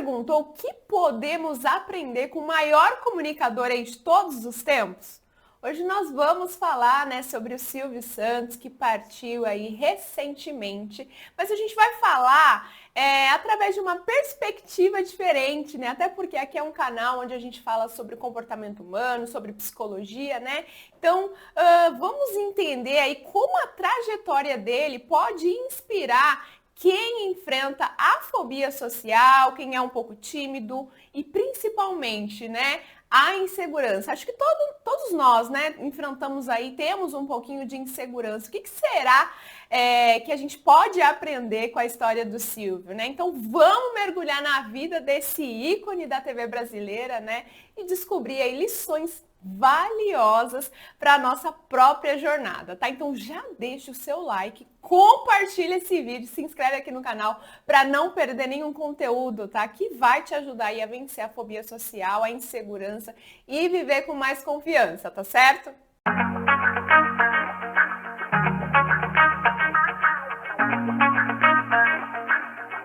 perguntou o que podemos aprender com o maior comunicador aí de todos os tempos? Hoje nós vamos falar, sobre o Silvio Santos, que partiu aí recentemente, mas a gente vai falar através de uma perspectiva diferente, né? Até porque aqui é um canal onde a gente fala sobre comportamento humano, sobre psicologia, né? Então, vamos entender aí como a trajetória dele pode inspirar quem enfrenta a fobia social, quem é um pouco tímido e principalmente, né, a insegurança. Acho que todos nós, né, enfrentamos aí, temos um pouquinho de insegurança. O que será que a gente pode aprender com a história do Silvio, né? Então vamos mergulhar na vida desse ícone da TV brasileira, né, e descobrir aí lições valiosas para a nossa própria jornada, tá? Então já deixa o seu like, compartilha esse vídeo, se inscreve aqui no canal para não perder nenhum conteúdo, tá? Que vai te ajudar aí a vencer a fobia social, a insegurança e viver com mais confiança, tá certo?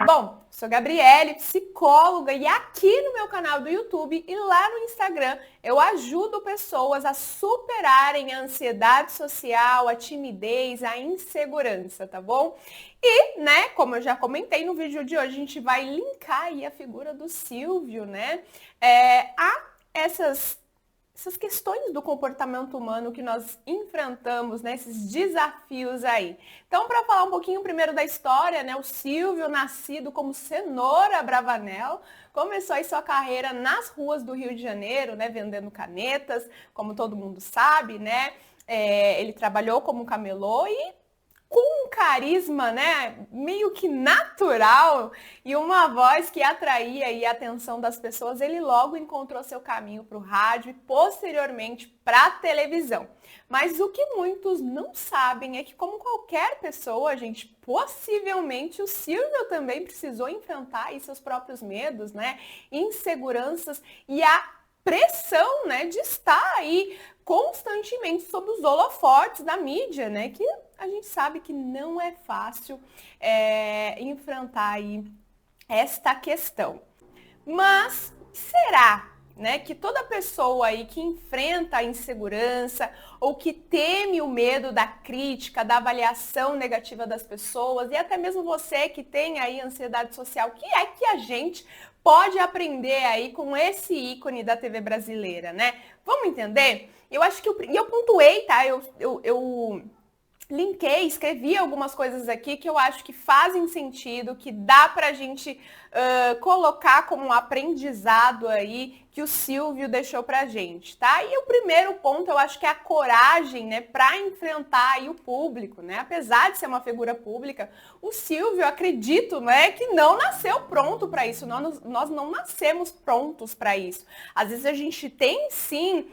Bom, sou Gabriele, psicóloga, e aqui no meu canal do YouTube e lá no Instagram eu ajudo pessoas a superarem a ansiedade social, a timidez, a insegurança, tá bom? E, né, como eu já comentei no vídeo de hoje, a gente vai linkar aí a figura do Silvio, né, a essas questões do comportamento humano que nós enfrentamos, né, esses desafios aí. Então, para falar um pouquinho primeiro da história, né, o Silvio, nascido como Cenoura Bravanel, começou aí sua carreira nas ruas do Rio de Janeiro, né, vendendo canetas, como todo mundo sabe, né, ele trabalhou como camelô e com um carisma, né, meio que natural e uma voz que atraía aí a atenção das pessoas, ele logo encontrou seu caminho para o rádio e posteriormente para a televisão. Mas o que muitos não sabem é que, como qualquer pessoa, gente, possivelmente o Silvio também precisou enfrentar aí seus próprios medos, né, inseguranças e a pressão, né, de estar aí constantemente sob os holofotes da mídia, né, que a gente sabe que não é fácil enfrentar aí esta questão. Mas será, né, que toda pessoa aí que enfrenta a insegurança ou que teme o medo da crítica, da avaliação negativa das pessoas e até mesmo você que tem aí ansiedade social, que é que a gente pode aprender aí com esse ícone da TV brasileira, né? Vamos entender? Eu acho que eu pontuei, tá? Eu linkei, escrevi algumas coisas aqui que eu acho que fazem sentido, que dá pra gente colocar como um aprendizado aí que o Silvio deixou pra gente, tá? E o primeiro ponto, eu acho que é a coragem, né, pra enfrentar aí o público, né? Apesar de ser uma figura pública, o Silvio, eu acredito, né, que não nasceu pronto para isso, nós não nascemos prontos para isso. Às vezes a gente tem, sim,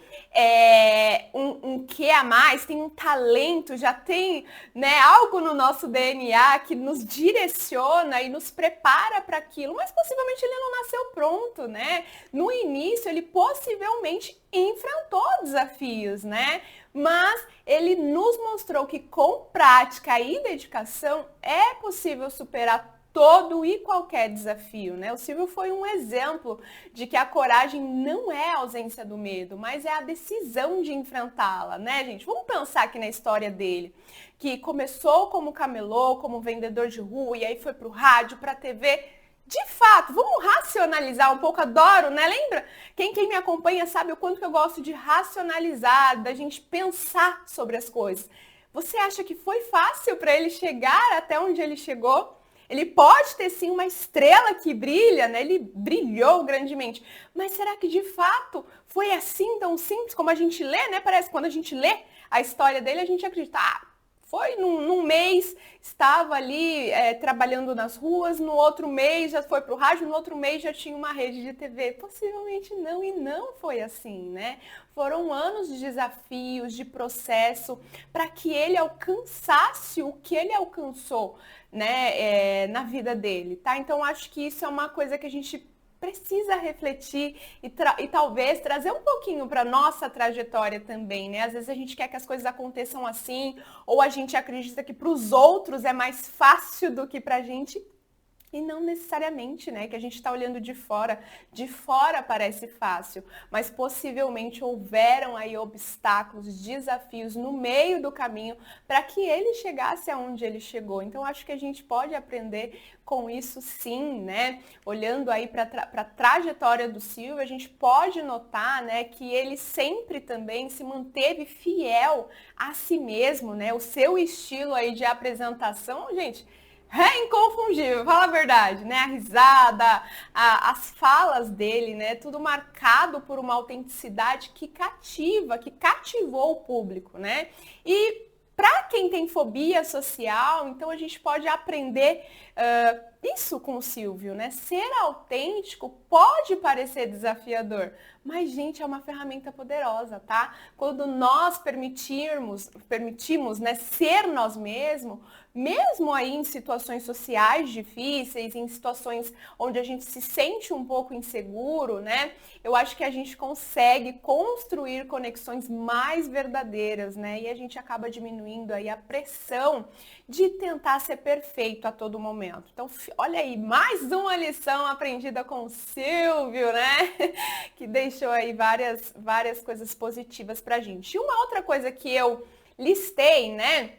um quê a mais, tem um talento, já tem, né, algo no nosso DNA que nos direciona e nos prepara para aquilo, mas possivelmente ele não nasceu pronto, né? No início, ele possivelmente enfrentou desafios, né? Mas ele nos mostrou que com prática e dedicação é possível superar todo e qualquer desafio, né? O Silvio foi um exemplo de que a coragem não é a ausência do medo, mas é a decisão de enfrentá-la, né, gente? Vamos pensar aqui na história dele, que começou como camelô, como vendedor de rua, e aí foi pro rádio, pra TV. De fato, vamos racionalizar um pouco, adoro, né? Lembra? Quem me acompanha sabe o quanto que eu gosto de racionalizar, da gente pensar sobre as coisas. Você acha que foi fácil para ele chegar até onde ele chegou? Ele pode ter sim uma estrela que brilha, né? Ele brilhou grandemente. Mas será que de fato foi assim tão simples como a gente lê, né? Parece que quando a gente lê a história dele, a gente acredita, foi num mês, estava ali trabalhando nas ruas, no outro mês já foi para o rádio, no outro mês já tinha uma rede de TV. Possivelmente não, e não foi assim, né? Foram anos de desafios, de processo, para que ele alcançasse o que ele alcançou, né, na vida dele, tá? Então, acho que isso é uma coisa que a gente precisa refletir e talvez trazer um pouquinho para nossa trajetória também, né? Às vezes a gente quer que as coisas aconteçam assim, ou a gente acredita que para os outros é mais fácil do que para a gente. E não necessariamente, né, que a gente está olhando de fora parece fácil, mas possivelmente houveram aí obstáculos, desafios no meio do caminho para que ele chegasse aonde ele chegou. Então acho que a gente pode aprender com isso sim, né? Olhando aí para a trajetória do Silvio, a gente pode notar, né, que ele sempre também se manteve fiel a si mesmo, né? O seu estilo aí de apresentação, gente, é inconfundível, fala a verdade, né? A risada, as falas dele, né? Tudo marcado por uma autenticidade que cativa, que cativou o público, né? E para quem tem fobia social, então a gente pode aprender isso com o Silvio, né? Ser autêntico pode parecer desafiador, mas, gente, é uma ferramenta poderosa, tá? Quando nós permitimos, né, ser nós mesmos, mesmo aí em situações sociais difíceis, em situações onde a gente se sente um pouco inseguro, né? Eu acho que a gente consegue construir conexões mais verdadeiras, né? E a gente acaba diminuindo aí a pressão de tentar ser perfeito a todo momento. Então, olha aí, mais uma lição aprendida com o Silvio, né? Que deixou aí várias coisas positivas pra gente. E uma outra coisa que eu listei, né?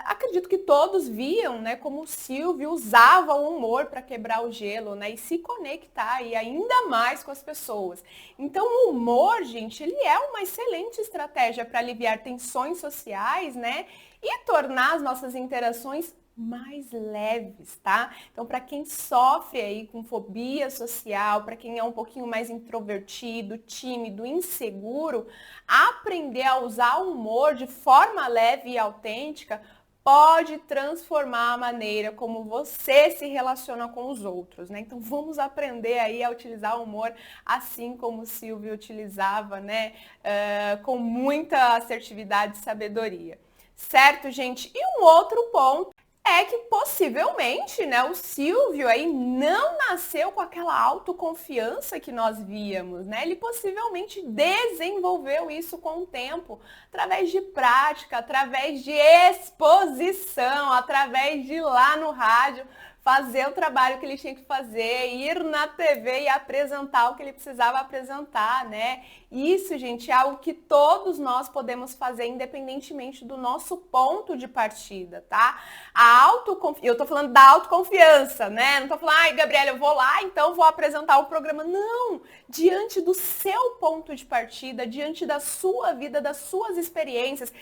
Acredito que todos viam, né, como o Silvio usava o humor para quebrar o gelo, né, e se conectar e ainda mais com as pessoas. Então, o humor, gente, ele é uma excelente estratégia para aliviar tensões sociais, né, e tornar as nossas interações mais leves, tá? Então, para quem sofre aí com fobia social, para quem é um pouquinho mais introvertido, tímido, inseguro, aprender a usar o humor de forma leve e autêntica pode transformar a maneira como você se relaciona com os outros, né? Então vamos aprender aí a utilizar o humor assim como o Silvio utilizava, né? Com muita assertividade e sabedoria. Certo, gente? E um outro ponto é que possivelmente, né, o Silvio aí não nasceu com aquela autoconfiança que nós víamos, né? Ele possivelmente desenvolveu isso com o tempo, através de prática, através de exposição, através de ir lá no rádio fazer o trabalho que ele tinha que fazer, ir na TV e apresentar o que ele precisava apresentar, né? Isso, gente, é algo que todos nós podemos fazer independentemente do nosso ponto de partida, tá? Eu tô falando da autoconfiança, né? Não tô falando, ai, Gabriela, eu vou lá, então vou apresentar o programa. Não! Diante do seu ponto de partida, diante da sua vida, das suas experiências,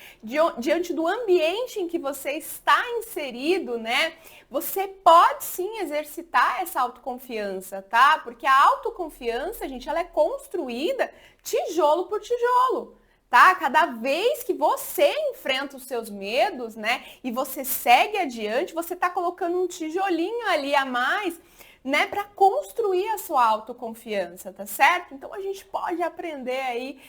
diante do ambiente em que você está inserido, né? Você pode sim exercitar essa autoconfiança, tá? Porque a autoconfiança, gente, ela é construída tijolo por tijolo, tá? Cada vez que você enfrenta os seus medos, né, e você segue adiante, você tá colocando um tijolinho ali a mais, né, para construir a sua autoconfiança, tá certo? Então a gente pode aprender aí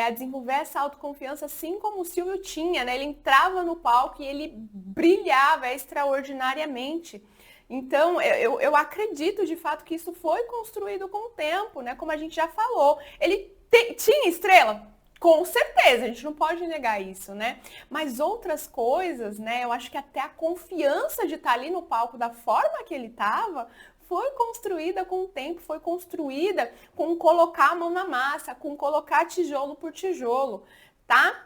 a desenvolver essa autoconfiança assim como o Silvio tinha, né? Ele entrava no palco e ele brilhava extraordinariamente. Então, eu acredito de fato que isso foi construído com o tempo, né? Como a gente já falou. Ele tinha estrela? Com certeza, a gente não pode negar isso, né? Mas outras coisas, né? Eu acho que até a confiança de estar ali no palco da forma que ele estava foi construída com o tempo, foi construída com colocar a mão na massa, com colocar tijolo por tijolo, tá?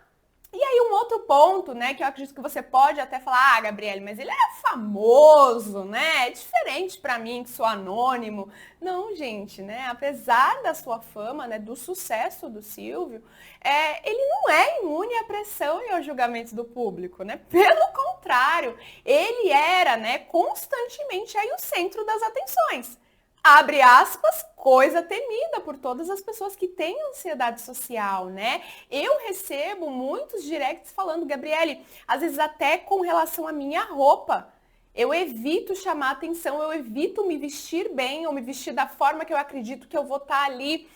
E aí um outro ponto, né, que eu acredito que você pode até falar, ah, Gabriele, mas ele é famoso, né? É diferente para mim que sou anônimo. Não, gente, né? Apesar da sua fama, né, do sucesso do Silvio, ele não é imune à pressão e aos julgamentos do público, né? Pelo contrário, ele era, né, constantemente aí o centro das atenções. Abre aspas, coisa temida por todas as pessoas que têm ansiedade social, né? Eu recebo muitos directs falando, Gabriele, às vezes até com relação à minha roupa. Eu evito chamar atenção, eu evito me vestir bem ou me vestir da forma que eu acredito que eu vou estar ali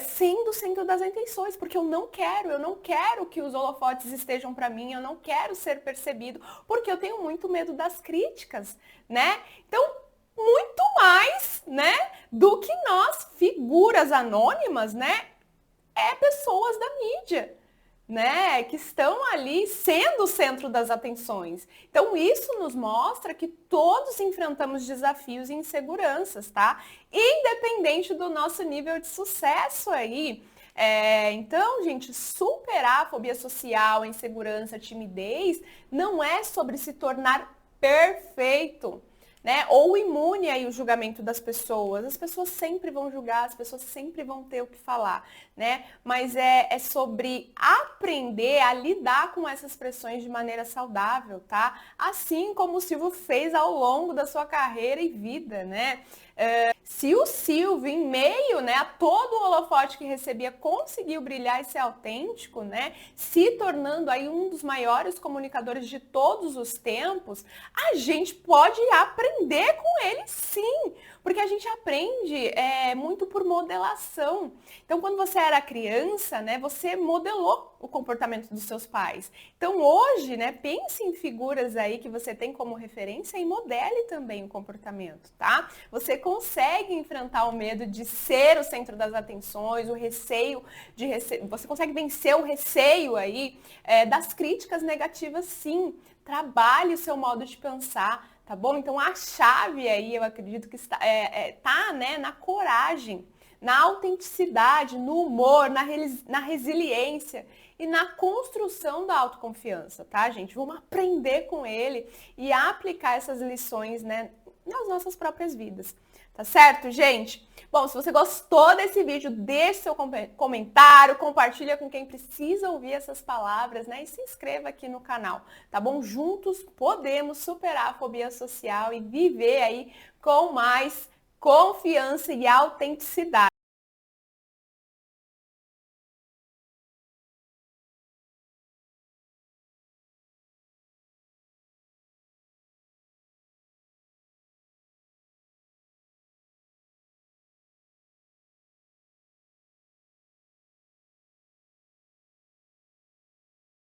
sendo o centro das atenções, porque eu não quero que os holofotes estejam para mim, eu não quero ser percebido, porque eu tenho muito medo das críticas, né? Então, muito mais, né, do que nós, figuras anônimas, né, pessoas da mídia, né, que estão ali sendo o centro das atenções. Então, isso nos mostra que todos enfrentamos desafios e inseguranças, tá? Independente do nosso nível de sucesso aí. Então, gente, superar a fobia social, a insegurança, a timidez, não é sobre se tornar perfeito, né? Ou imune aí o julgamento das pessoas. As pessoas sempre vão julgar, as pessoas sempre vão ter o que falar, né? Mas é sobre aprender a lidar com essas pressões de maneira saudável, tá? Assim como o Silvio fez ao longo da sua carreira e vida, né? Se o Silvio, em meio, né, a todo o holofote que recebia, conseguiu brilhar e ser autêntico, né, se tornando aí um dos maiores comunicadores de todos os tempos, a gente pode aprender com ele sim, porque a gente aprende muito por modelação. Então, quando você era criança, né, você modelou o comportamento dos seus pais. Então, hoje, né, pense em figuras aí que você tem como referência e modele também o comportamento, tá? Você consegue enfrentar o medo de ser o centro das atenções, o receio de você consegue vencer o receio aí das críticas negativas, sim. Trabalhe o seu modo de pensar, tá bom? Então a chave aí, eu acredito que está, tá, né, na coragem, na autenticidade, no humor, na resiliência e na construção da autoconfiança, tá, gente? Vamos aprender com ele e aplicar essas lições, né, nas nossas próprias vidas. Tá certo, gente? Bom, se você gostou desse vídeo, deixe seu comentário, compartilha com quem precisa ouvir essas palavras, né? E se inscreva aqui no canal, tá bom? Juntos podemos superar a fobia social e viver aí com mais confiança e autenticidade.